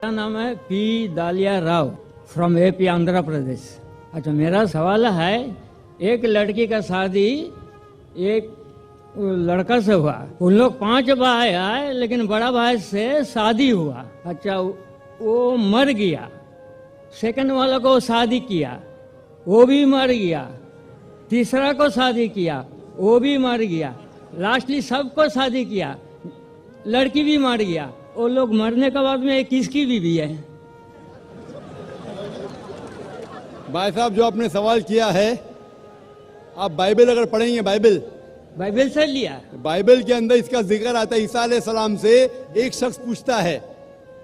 मेरा नाम है पी दालिया राव फ्रॉम एपी आंध्र प्रदेश। अच्छा, मेरा सवाल है, एक लड़की का शादी एक लड़का से हुआ, उन लोग 5 भाई आए, लेकिन बड़ा भाई से शादी हुआ। अच्छा, वो मर गया, सेकंड वाला को शादी किया, वो भी मर गया, तीसरा को शादी किया, वो भी मर गया, लास्टली सबको शादी किया, लड़की भी मर गया। वो लोग मरने के बाद में किसकी बीवी है? भाई साहब, जो आपने सवाल किया है, आप बाइबल अगर पढ़ेंगे, बाइबल से लिया, बाइबल के अंदर इसका जिक्र आता है। ईसा अलैहिस्सलाम से एक शख्स पूछता है,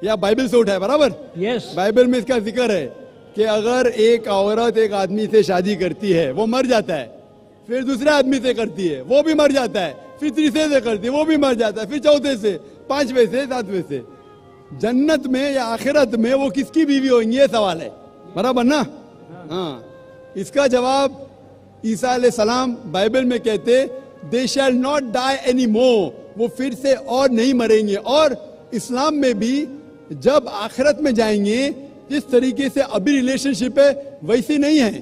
या बाइबल से उठाए, बराबर? यस। बाइबल में इसका जिक्र है कि अगर एक औरत एक आदमी से शादी करती है, वो मर जाता है, फिर दूसरे आदमी से करती है, वो भी मर जाता है, फिर तीसरे से करती है, वो भी मर जाता है, फिर चौथे से, 5वें से, 7वें से, जन्नत में या आखिरत में वो किसकी बीवी होंगी? ये सवाल है, बराबर ना? हाँ, इसका जवाब ईसा अलैहिस्सलाम बाइबल में कहते, they shall not die any more, वो फिर से और नहीं मरेंगे। और इस्लाम में भी जब आखिरत में जाएंगे, जिस तरीके से अभी रिलेशनशिप है वैसी नहीं है,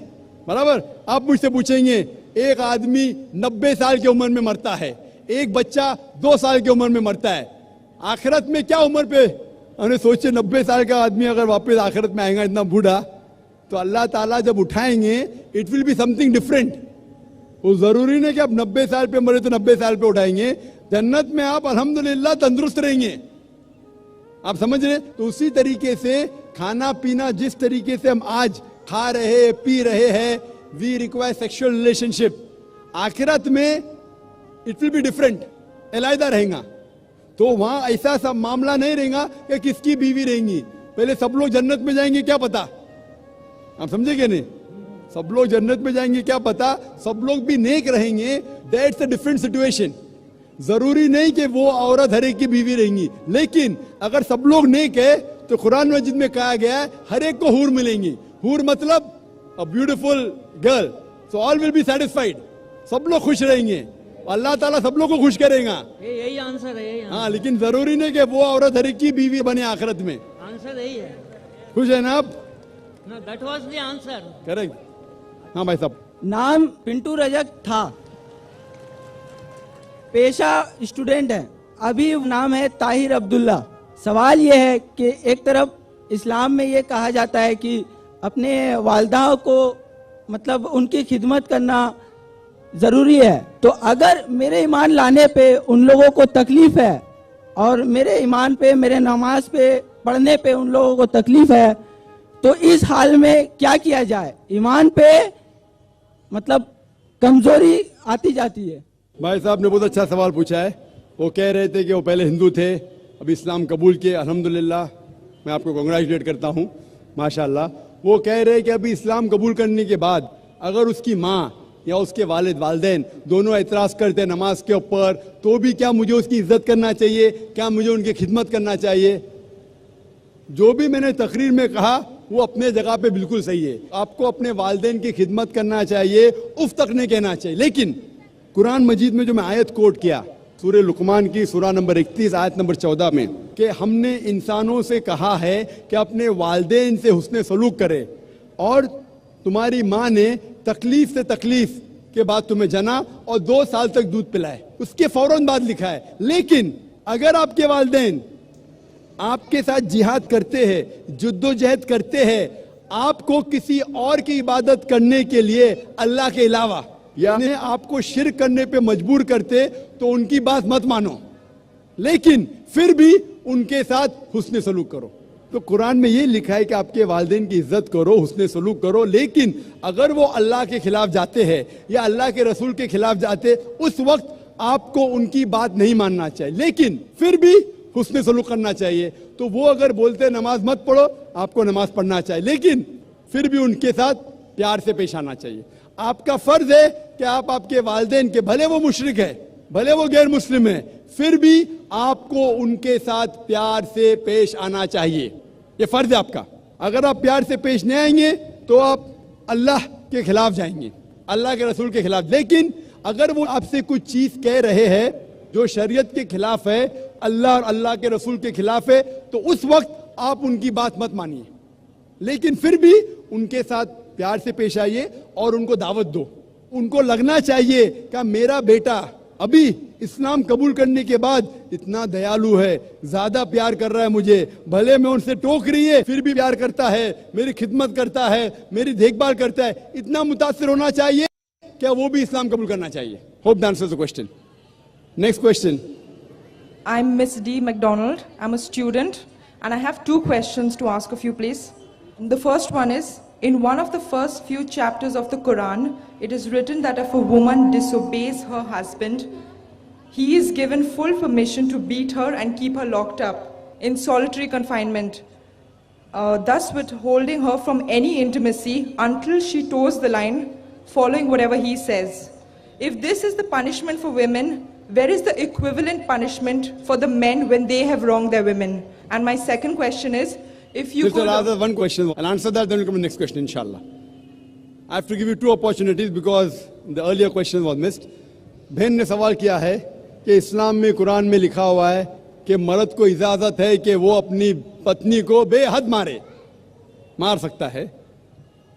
बराबर? आप मुझसे पूछेंगे, एक आदमी 90 साल की उम्र में मरता है, एक बच्चा 2 साल की उम्र में मरता है, आखिरत में क्या उम्र पे? हमने सोचे 90 साल का आदमी अगर वापस आखिरत में आएगा इतना बूढ़ा, तो अल्लाह ताला जब उठाएंगे, it will be something different. वो जरूरी नहीं कि आप 90 साल पे मरे तो 90 साल पे उठाएंगे, जन्नत में आप अल्हम्दुलिल्लाह तंदुरुस्त रहेंगे। आप समझ रहे? तो उसी तरीके से खाना पीना, जिस तरीके से हम आज खा रहे पी रहे हैं, वी रिक्वायर सेक्सुअल रिलेशनशिप, आखिरत में इट विल बी डिफरेंट, अलग रहेगा। तो वहां ऐसा सब मामला नहीं रहेगा कि किसकी बीवी रहेंगी। पहले सब लोग जन्नत में जाएंगे, क्या पता? आप समझे कि नहीं? सब लोग जन्नत में जाएंगे, क्या पता? सब लोग भी नेक रहेंगे, दैट्स अ डिफरेंट सिचुएशन। जरूरी नहीं कि वो औरत हर एक की बीवी रहेंगी, लेकिन अगर सब लोग नेक है तो कुरान मजीद में कहा गया है हर एक को हूर मिलेंगी। हूर मतलब a beautiful girl, so all will be satisfied, सब लोग खुश रहेंगे, अल्लाह ताला सब लोग को खुश करेगा। यही आंसर है, यही आंसर। हाँ, लेकिन जरूरी नहीं कि वो औरत हर एक की बीवी बने आखिरत में। आंसर यही है। खुश है ना आप? No, that was the answer. Correct. हाँ भाई साहब। नाम पिंटू रजक था, पेशा स्टूडेंट है, अभी नाम है ताहिर अब्दुल्ला। सवाल ये है कि एक तरफ इस्लाम में ये कहा जाता है कि अपने वालिदाओं को मतलब उनकी खिदमत करना ज़रूरी है, तो अगर मेरे ईमान लाने पे उन लोगों को तकलीफ़ है और मेरे ईमान पे, मेरे नमाज पे पढ़ने पे उन लोगों को तकलीफ़ है, तो इस हाल में क्या किया जाए? ईमान पे मतलब कमजोरी आती जाती है। भाई साहब ने बहुत अच्छा सवाल पूछा है। वो कह रहे थे कि वो पहले हिंदू थे, अब इस्लाम कबूल किए, अल्हम्दुलिल्लाह, मैं आपको कांग्रेचुलेट करता हूँ, माशाल्लाह। वो कह रहे हैं कि अभी इस्लाम कबूल करने के बाद अगर उसकी माँ या उसके वालिदैन दोनों एतराज़ करते हैं नमाज के ऊपर, तो भी क्या मुझे उसकी इज्जत करना चाहिए? क्या मुझे उनकी खिदमत करना चाहिए? जो भी मैंने तकरीर में कहा वो अपने जगह पे बिल्कुल सही है। आपको अपने वालिदैन की खिदमत करना चाहिए, उफ तक नहीं कहना चाहिए। लेकिन कुरान मजीद में जो मैं आयत कोट किया, सूरह लुकमान की सूरा नंबर 31 आयत नंबर 14 में, कि हमने इंसानों से कहा है कि अपने वालिदैन से हुस्न सलूक करे, और तुम्हारी माँ ने तकलीफ से तकलीफ के बाद तुम्हें जना और 2 साल तक दूध पिलाए, उसके फौरन बाद लिखा है। लेकिन अगर आपके वालिदैन आपके साथ जिहाद करते हैं, जुद्दोजहद करते हैं, आपको किसी और की इबादत करने के लिए अल्लाह के अलावा, यानी आपको शिर्क करने पे मजबूर करते, तो उनकी बात मत मानो, लेकिन फिर भी उनके साथ हुस्न सलूक करो। तो कुरान में ये लिखा है कि आपके वालिदैन की इज्जत करो, हुस्न सलूक करो, लेकिन अगर वो अल्लाह के खिलाफ जाते हैं या अल्लाह के रसूल के खिलाफ जाते, उस वक्त आपको उनकी बात नहीं मानना चाहिए, लेकिन फिर भी हुस्न सलूक करना चाहिए। तो वो अगर बोलते नमाज मत पढ़ो, आपको नमाज पढ़ना चाहिए, लेकिन फिर भी उनके साथ प्यार से पेश आना चाहिए। आपका फर्ज है कि आप आपके वालिदैन के, भले वो मुशरिक है, भले वो गैर मुस्लिम है, फिर भी आपको उनके साथ प्यार से पेश आना चाहिए, ये फर्ज है आपका। अगर आप प्यार से पेश नहीं आएंगे तो आप अल्लाह के खिलाफ जाएंगे, अल्लाह के रसूल के खिलाफ। लेकिन अगर वो आपसे कुछ चीज कह रहे हैं जो शरीयत के खिलाफ है, अल्लाह और अल्लाह के रसूल के खिलाफ है, तो उस वक्त آپ ان کی بات مت مانیے, لیکن پھر بھی ان کے ساتھ پیار سے پیش آئیے اور ان کو دعوت دو. ان کو لگنا چاہیے کہ میرا بیٹا ابھی اسلام قبول کرنے کے بعد اتنا دیالو ہے, زیادہ پیار کر رہا ہے مجھے, بھلے میں ان سے ٹوک رہی ہے پھر بھی پیار کرتا ہے, میری خدمت کرتا ہے, میری دیکھ بھال کرتا ہے. اتنا متاثر ہونا چاہیے کہ وہ بھی اسلام قبول کرنا چاہیے. Hope that answers the question. Next question. I'm Miss D. McDonald. I'm a student and I have 2 questions to ask of you, please. The first one is, in one of the first few chapters of the Quran, it is written that if a woman disobeys her husband, he is given full permission to beat her and keep her locked up in solitary confinement, thus withholding her from any intimacy until she toes the line, following whatever he says. If this is the punishment for women, where is the equivalent punishment for the men when they have wronged their women? And my second question is, if you Just could... rather one question. I'll answer that, then we'll come to the next question, inshallah. I have to give you 2 opportunities because the earlier question was missed. बहन ने सवाल किया है कि इस्लाम में कुरान में लिखा हुआ है कि मर्द को इजाज़त है कि वो अपनी पत्नी को बेहद मार सकता है,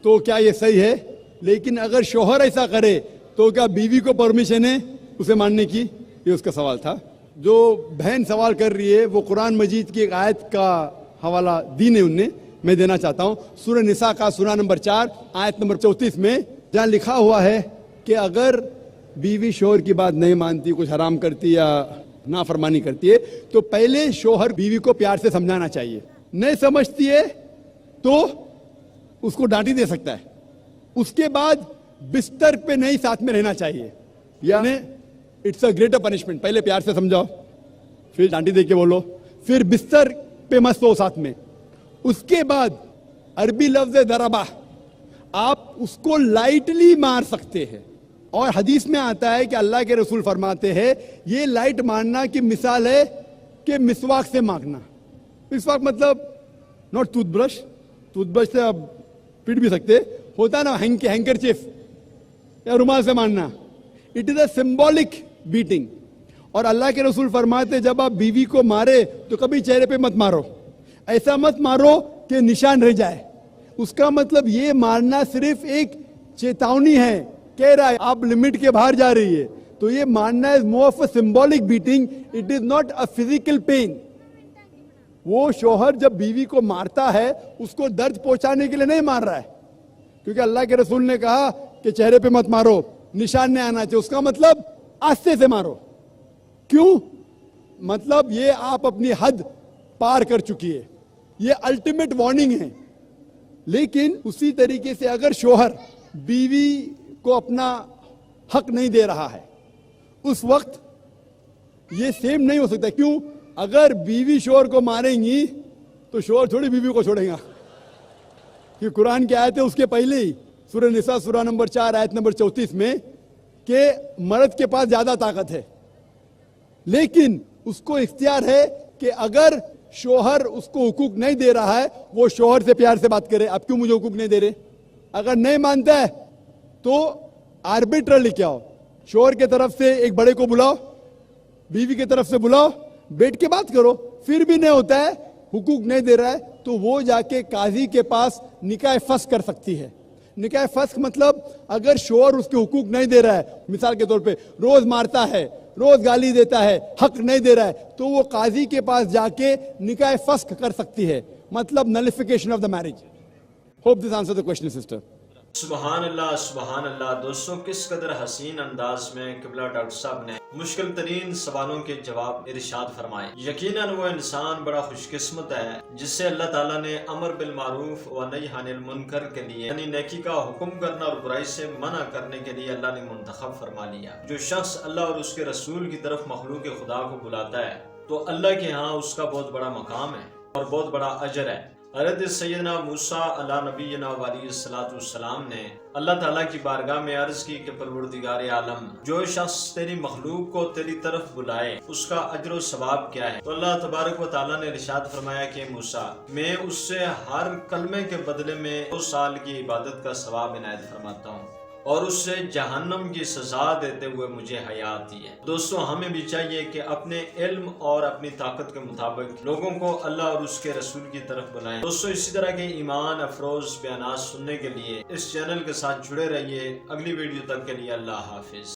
तो क्या ये सही है? लेकिन अगर शोहर ऐसा करे तो क्या बीवी को परमिशन है उसे मारने की? ये उसका सवाल था. जो बहन सवाल कर रही है वो कुरान मजीद की एक आयत का हवाला दी ने उनने, मैं देना चाहता हूँ. सूरह निसा का सूरा नंबर 4 आयत नंबर 34 में जहाँ लिखा हुआ है कि अगर बीवी शोहर की बात नहीं मानती, कुछ हराम करती या नाफरमानी करती है, तो पहले शोहर बीवी को प्यार से समझाना चाहिए. नहीं समझती है तो उसको डांटी दे सकता है. उसके बाद बिस्तर पे नहीं साथ में रहना चाहिए, यानी इट्स अ ग्रेटर पनिशमेंट. पहले प्यार से समझाओ, फिर डांटी दे के बोलो, फिर बिस्तर पे मत सो साथ में. उसके बाद अरबी लफ्ज दरबा, आप उसको लाइटली मार सकते हैं. और हदीस में आता है कि अल्लाह के रसूल फरमाते हैं ये लाइट मारना की मिसाल है कि मिसवाक से मारना. मिसवाक मतलब नॉट टूथब्रश, टूथब्रश से आप पीट भी सकते, होता ना हैंकरचीफ या रुमाल से मारना. It is a symbolic beating. और अल्लाह के रसूल फरमाते जब आप बीवी को मारे तो कभी चेहरे पे मत मारो, ऐसा मत मारो कि निशान रह जाए. उसका मतलब ये मारना सिर्फ एक चेतावनी है, कह रहा है आप लिमिट के बाहर जा रही है. तो ये मारना is more of a symbolic beating, it is not a physical pain. वो शोहर जब बीवी को मारता है उसको दर्द पहुंचाने के लिए नहीं मार रहा है, क्योंकि अल्लाह के रसूल ने कहा कि चेहरे पे मत मारो, निशान नहीं आना चाहिए. उसका मतलब आस्ते से मारो. क्यों? मतलब ये आप अपनी हद पार कर चुकी है, ये अल्टीमेट वार्निंग है. लेकिन उसी तरीके से अगर शोहर बीवी को अपना हक नहीं दे रहा है उस वक्त ये सेम नहीं हो सकता. क्यों? अगर बीवी शोहर को मारेंगी तो शोहर थोड़ी बीवी को छोड़ेगा, कि कुरान की आयत है उसके पहले ही सूरह निसा सूरा नंबर 4 आयत नंबर 34 में कि मर्द के पास ज्यादा ताकत है, लेकिन उसको इख्तियार है कि अगर शोहर उसको हुकूक नहीं दे रहा है वो शोहर से प्यार से बात करे. आप क्यों मुझे हुकूक नहीं दे रहे? अगर नहीं मानता है तो आर्बिट्रली क्या हो, शोहर के तरफ से एक बड़े को बुलाओ, बीवी की तरफ से बुलाओ, बैठ के बात करो. फिर भी नहीं होता है, हुकूक नहीं दे रहा है, तो वो जाके काजी के पास निकाह फस्ख कर सकती है. निकाह फस्ख मतलब अगर शोहर उसके हुकूक नहीं दे रहा है, मिसाल के तौर पे रोज मारता है, रोज गाली देता है, हक नहीं दे रहा है, तो वो काजी के पास जाके निकाह फस्ख कर सकती है, मतलब नलिफिकेशन of the marriage. Hope this answer the question sister. सुबहान अल्लाह. दोस्तों, किस कदर हसीन अंदाज में किबला डॉक्टर साहब ने मुश्किल तरीन सवालों के जवाब इरशाद फरमाए. यकीनन वो इंसान बड़ा खुशकिस्मत है जिससे अल्लाह ताला ने अमर बिल मारूफ व नही अनिल मुनकर के लिए यानी नेकी का हुक्म करना और बुराई से मना करने के लिए अल्लाह ने मुंतखब फरमा लिया. जो शख्स अल्लाह और उसके रसूल की तरफ मखलूक खुदा को बुलाता है तो अल्लाह के यहाँ उसका बहुत बड़ा मकाम है और बहुत बड़ा अजर है. हज़रत सैयदना मूसा अला नबीना वअलैहिस्सलाम ने अल्लाह ताला की बारगाह में अर्ज की कि परवरदिगार आलम, जो शख्स तेरी मखलूक को तेरी तरफ बुलाए उसका अजर व सवाब क्या है? तो अल्लाह तबारक व तआला ने इरशाद फरमाया कि मूसा, मैं उससे हर कलमे के बदले में 2 साल की इबादत का सवाब इनायत फरमाता हूँ اور اس سے جہنم کی سزا دیتے ہوئے مجھے حیات دی ہے۔ دوستو ہمیں بھی چاہیے کہ اپنے علم اور اپنی طاقت کے مطابق لوگوں کو اللہ اور اس کے رسول کی طرف بلائیں۔ دوستو اسی طرح کے ایمان افروز بیانات سننے کے لیے اس چینل کے ساتھ جڑے رہیے۔ اگلی ویڈیو تک کے لیے اللہ حافظ۔